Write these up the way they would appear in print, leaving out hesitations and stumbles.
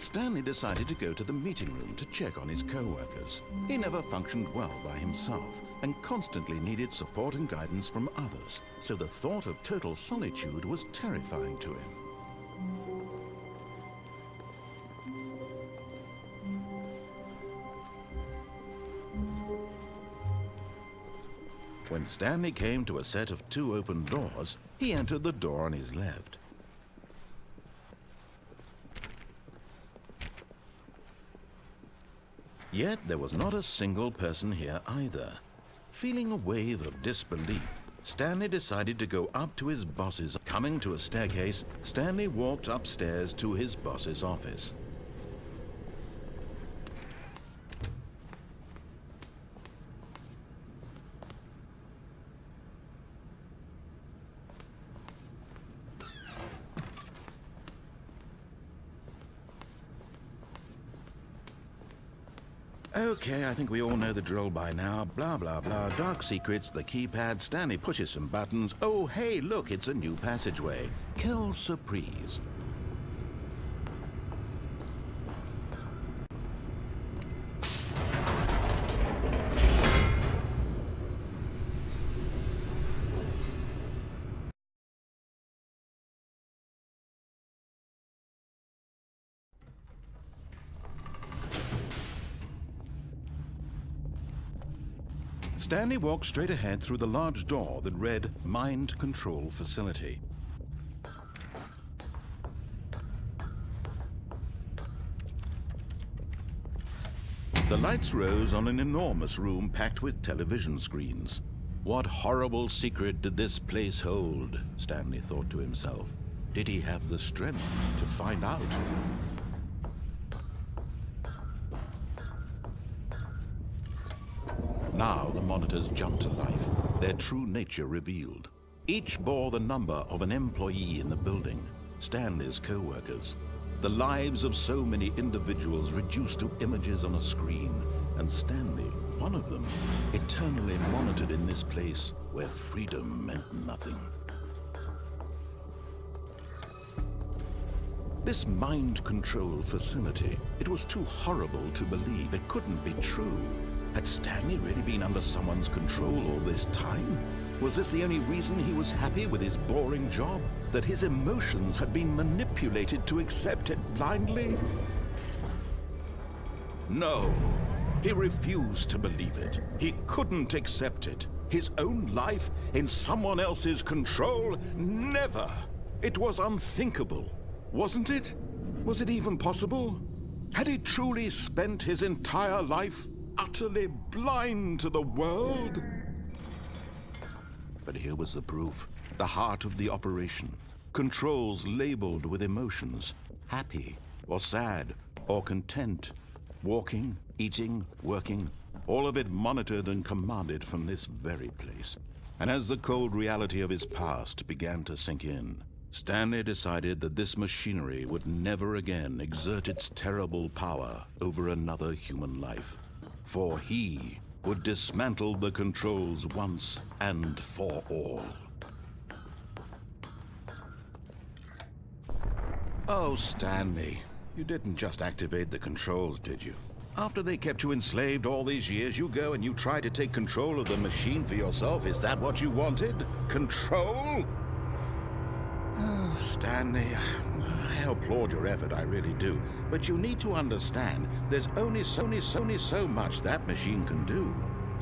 Stanley decided to go to the meeting room to check on his co-workers. He never functioned well by himself and constantly needed support and guidance from others, so the thought of total solitude was terrifying to him. When Stanley came to a set of 2 open doors, he entered the door on his left. Yet there was not a single person here either. Feeling a wave of disbelief, Stanley decided to go up to his boss's. Coming to a staircase, Stanley walked upstairs to his boss's office. Okay, I think we all know the drill by now. Blah, blah, blah. Dark secrets, the keypad. Stanley pushes some buttons. Oh, hey, look, it's a new passageway. Quelle surprise. Stanley walked straight ahead through the large door that read Mind Control Facility. The lights rose on an enormous room packed with television screens. What horrible secret did this place hold? Stanley thought to himself. Did he have the strength to find out? Now the monitors jumped to life, their true nature revealed. Each bore the number of an employee in the building, Stanley's co-workers. The lives of so many individuals reduced to images on a screen, and Stanley, one of them, eternally monitored in this place where freedom meant nothing. This mind control facility, it was too horrible to believe. It couldn't be true. Had Stanley really been under someone's control all this time? Was this the only reason he was happy with his boring job? That his emotions had been manipulated to accept it blindly? No, he refused to believe it. He couldn't accept it. His own life in someone else's control? Never! It was unthinkable, wasn't it? Was it even possible? Had he truly spent his entire life utterly blind to the world? But here was the proof. The heart of the operation. Controls labeled with emotions. Happy, or sad, or content. Walking, eating, working. All of it monitored and commanded from this very place. And as the cold reality of his past began to sink in, Stanley decided that this machinery would never again exert its terrible power over another human life. For he would dismantle the controls once and for all. Oh, Stanley, you didn't just activate the controls, did you? After they kept you enslaved all these years, you go and you try to take control of the machine for yourself. Is that what you wanted? Control? Oh, Stanley, I applaud your effort, I really do. But you need to understand, there's only so much that machine can do.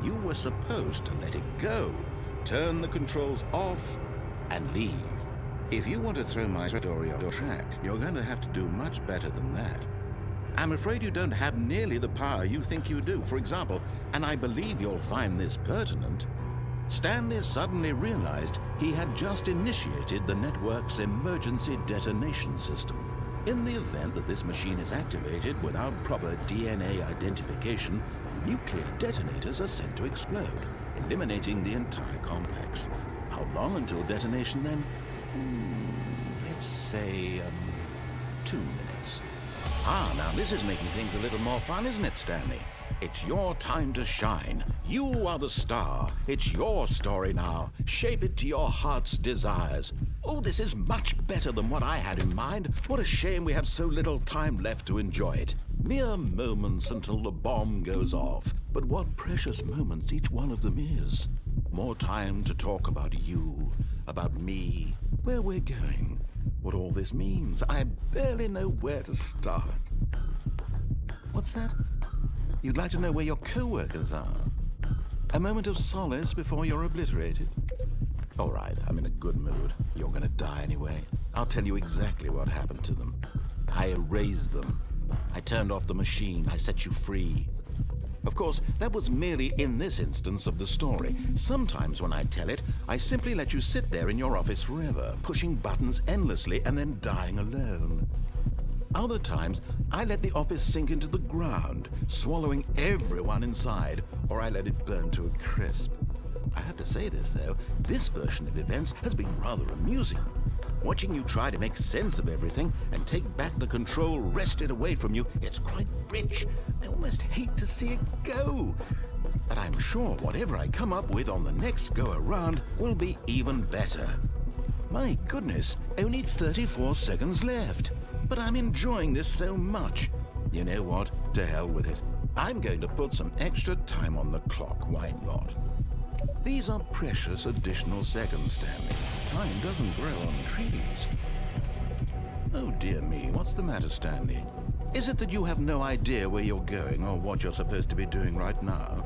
You were supposed to let it go, turn the controls off, and leave. If you want to throw my story off track, you're going to have to do much better than that. I'm afraid you don't have nearly the power you think you do. For example, and I believe you'll find this pertinent, Stanley suddenly realized he had just initiated the network's emergency detonation system. In the event that this machine is activated without proper DNA identification, nuclear detonators are sent to explode, eliminating the entire complex. How long until detonation then? Let's say 2 minutes. Ah, now this is making things a little more fun, isn't it, Stanley? It's your time to shine. You are the star. It's your story now. Shape it to your heart's desires. Oh, this is much better than what I had in mind. What a shame we have so little time left to enjoy it. Mere moments until the bomb goes off. But what precious moments each one of them is. More time to talk about you, about me, where we're going, what all this means. I barely know where to start. What's that? You'd like to know where your co-workers are? A moment of solace before you're obliterated? All right, I'm in a good mood. You're gonna die anyway. I'll tell you exactly what happened to them. I erased them. I turned off the machine. I set you free. Of course, that was merely in this instance of the story. Sometimes when I tell it, I simply let you sit there in your office forever, pushing buttons endlessly and then dying alone. Other times, I let the office sink into the ground, swallowing everyone inside, or I let it burn to a crisp. I have to say this, though, this version of events has been rather amusing. Watching you try to make sense of everything and take back the control wrested away from you, it's quite rich. I almost hate to see it go. But I'm sure whatever I come up with on the next go-around will be even better. My goodness, only 34 seconds left. But I'm enjoying this so much. You know what? To hell with it. I'm going to put some extra time on the clock. Why not? These are precious additional seconds, Stanley. Time doesn't grow on trees. Oh dear me, what's the matter, Stanley? Is it that you have no idea where you're going or what you're supposed to be doing right now?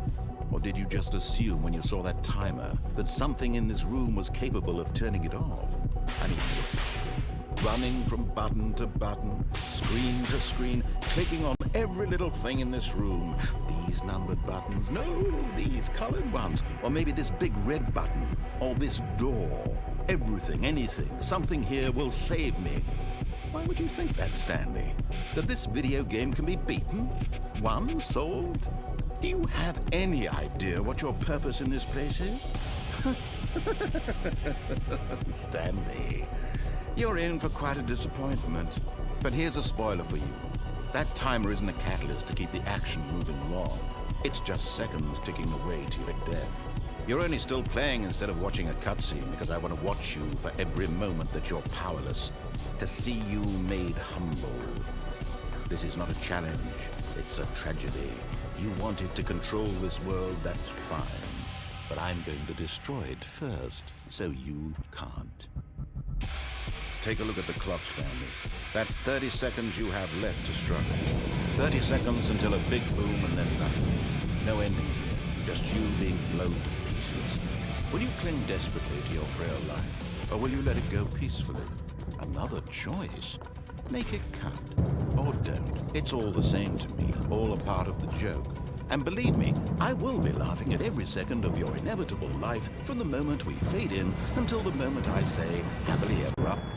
Or did you just assume when you saw that timer that something in this room was capable of turning it off? I mean, look at you. Running from button to button, screen to screen, clicking on every little thing in this room. These numbered buttons, no, these colored ones, or maybe this big red button, or this door. Everything, anything, something here will save me. Why would you think that, Stanley? That this video game can be beaten? Won? Solved? Do you have any idea what your purpose in this place is? Stanley, you're in for quite a disappointment. But here's a spoiler for you. That timer isn't a catalyst to keep the action moving along. It's just seconds ticking away to your death. You're only still playing instead of watching a cutscene because I want to watch you for every moment that you're powerless, to see you made humble. This is not a challenge, it's a tragedy. You wanted to control this world, that's fine. But I'm going to destroy it first, so you can't. Take a look at the clock, Stanley. That's 30 seconds you have left to struggle. 30 seconds until a big boom and then nothing. No ending here, just you being blown to pieces. Will you cling desperately to your frail life, or will you let it go peacefully? Another choice. Make it count, or don't. It's all the same to me, all a part of the joke. And believe me, I will be laughing at every second of your inevitable life from the moment we fade in until the moment I say, happily ever after.